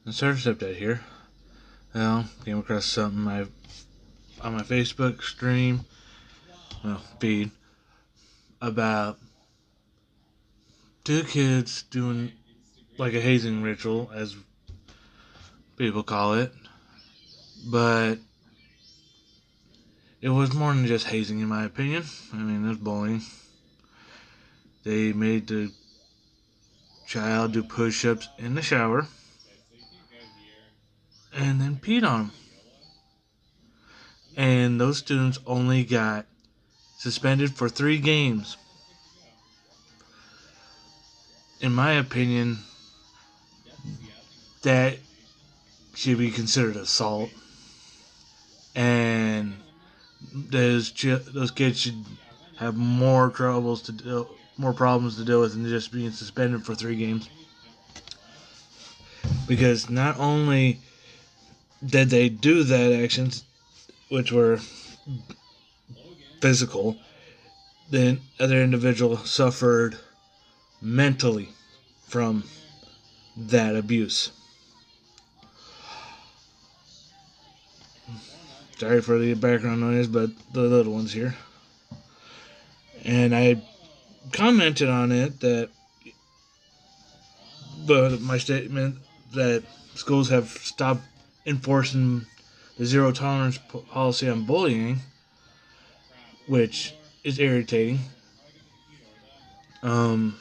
It's our stepdad here. Well, came across something on my Facebook stream, feed, about two kids doing like a hazing ritual, as people call it. But it was more than just hazing, in my opinion. I mean, it was bullying. They made the child do push-ups in the shower and then peed on him. And those students only got suspended for 3 games. In my opinion, that should be considered assault, and those kids should have more problems to deal with than just being suspended for 3 games. Because not only did they do that actions, which were physical, the other individual suffered mentally from that abuse. Sorry for the background noise, but the little one's here. And I commented on it but my statement that schools have stopped enforcing the zero tolerance policy on bullying, which is irritating. And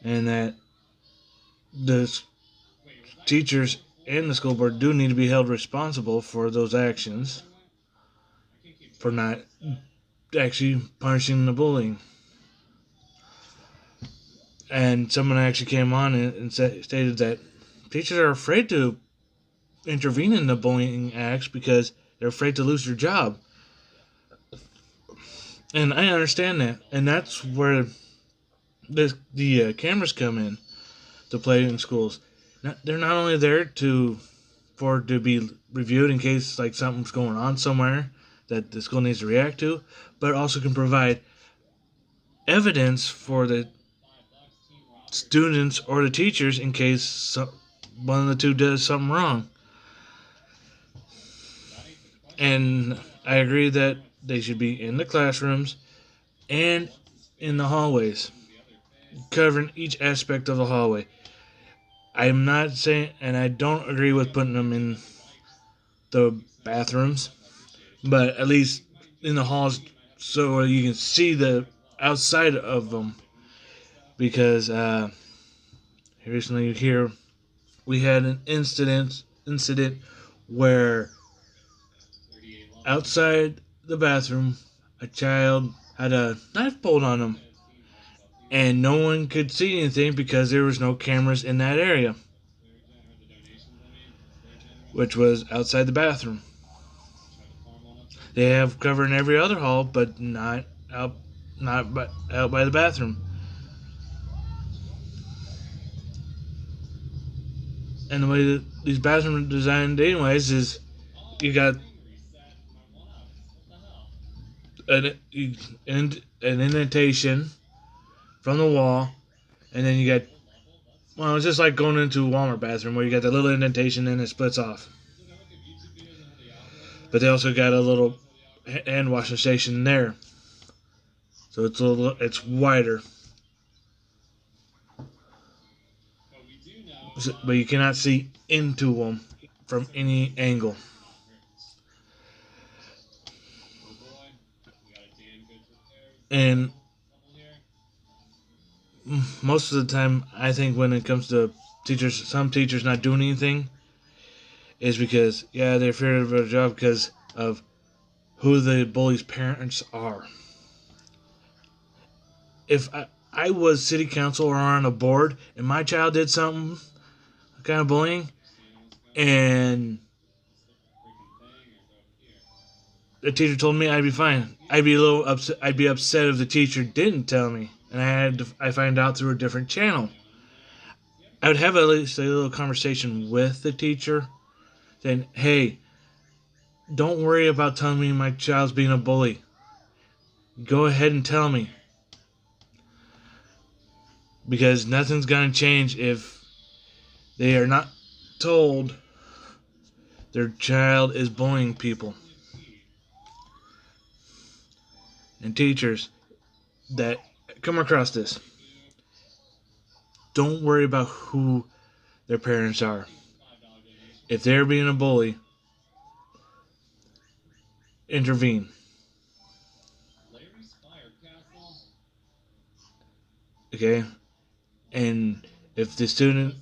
that the teachers and the school board do need to be held responsible for those actions, for not actually punishing the bullying. And someone actually came on and stated that teachers are afraid to intervene in the bullying acts because they're afraid to lose their job. And I understand that. And that's where the cameras come in to play in schools. They're not only there to be reviewed in case like something's going on somewhere that the school needs to react to, but also can provide evidence for the students or the teachers in case one of the two does something wrong. And I agree that they should be in the classrooms and in the hallways, covering each aspect of the hallway. I'm not saying, and I don't agree with putting them in the bathrooms, but at least in the halls so you can see the outside of them. Because recently here we had an incident where outside the bathroom a child had a knife pulled on him, and no one could see anything because there was no cameras in that area, which was outside the bathroom. They have cover in every other hall, but not out by the bathroom. And the way that these bathrooms are designed anyways is you got an indentation from the wall, and then you got, it's just like going into a Walmart bathroom where you got the little indentation and it splits off. But they also got a little hand washing station there, so it's wider. But you cannot see into them from any angle. And most of the time, I think when it comes to some teachers not doing anything, is because, they're feared of their job because of who the bully's parents are. If I was city council or on a board and my child did something kind of bullying, and the teacher told me, I'd be fine. I'd be a little upset. I'd be upset if the teacher didn't tell me, and I find out through a different channel. I would have at least a little conversation with the teacher, saying, "Hey, don't worry about telling me my child's being a bully. Go ahead and tell me, because nothing's gonna change if They are not told their child is bullying people. And teachers that come across this, don't worry about who their parents are. If they're being a bully, intervene. Okay? And if the student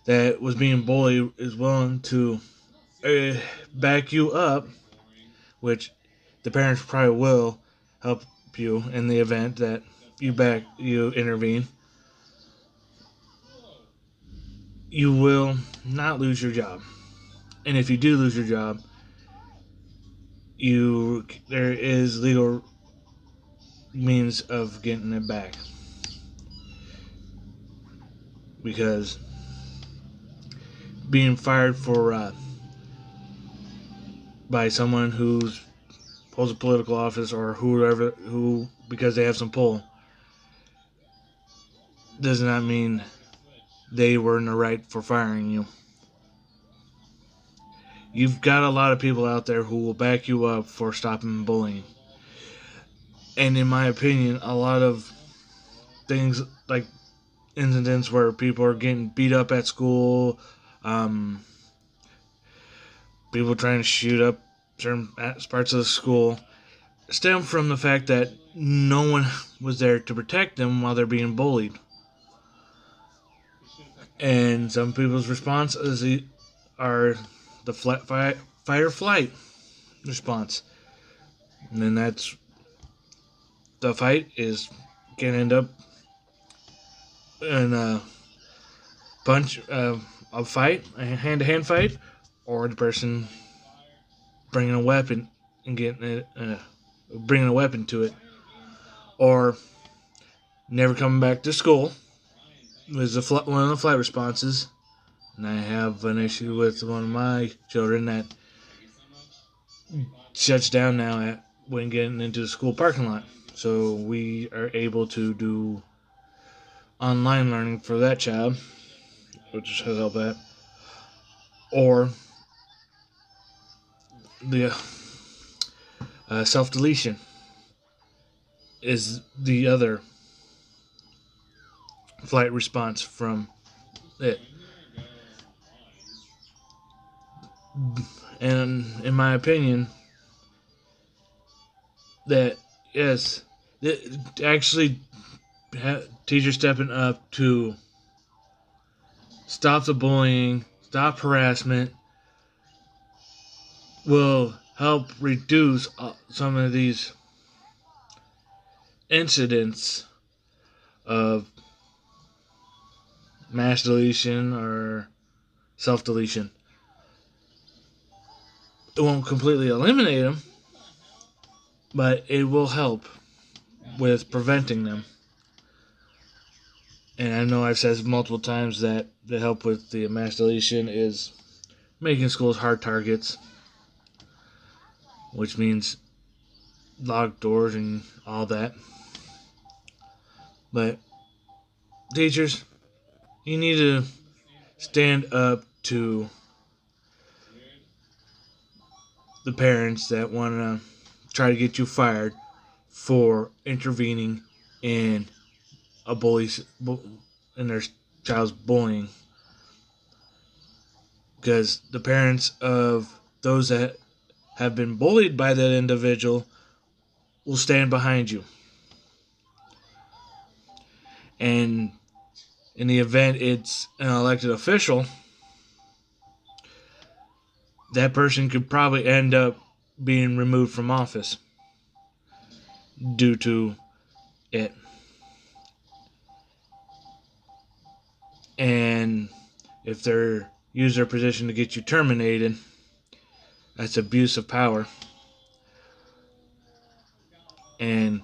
that was being bullied is willing to back you up, which the parents probably will help you in the event that you intervene, you will not lose your job. And if you do lose your job, there is legal means of getting it back. Because being fired for by someone who's holds a political office or who because they have some pull does not mean they were in the right for firing you. You've got a lot of people out there who will back you up for stopping bullying. And in my opinion, a lot of things like incidents where people are getting beat up at school, people trying to shoot up certain parts of the school, stem from the fact that no one was there to protect them while they're being bullied. And some people's responses are the fight or flight response. And then that's the fight is can end up in a fight, a hand-to-hand fight, or the person bringing a weapon and bringing a weapon to it, or never coming back to school. Was one of the flight responses, and I have an issue with one of my children that shuts down now when getting into the school parking lot. So we are able to do online learning for that child, which has helped that. Or the self-deletion is the other flight response from it. And in my opinion, that yes, actually teachers stepping up to stop the bullying, stop harassment, will help reduce some of these incidents of mass deletion or self-deletion. It won't completely eliminate them, but it will help with preventing them. And I know I've said multiple times that the help with the mass deletion is making schools hard targets, which means locked doors and all that. But teachers, you need to stand up to the parents that want to try to get you fired for intervening in in their child's bullying. Because the parents of those that have been bullied by that individual will stand behind you. And in the event it's an elected official, that person could probably end up being removed from office due to it. And if they use their position to get you terminated, that's abuse of power. And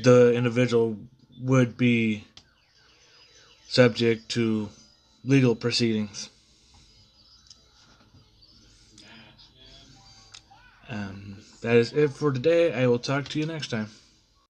the individual would be subject to legal proceedings. That is it for today. I will talk to you next time.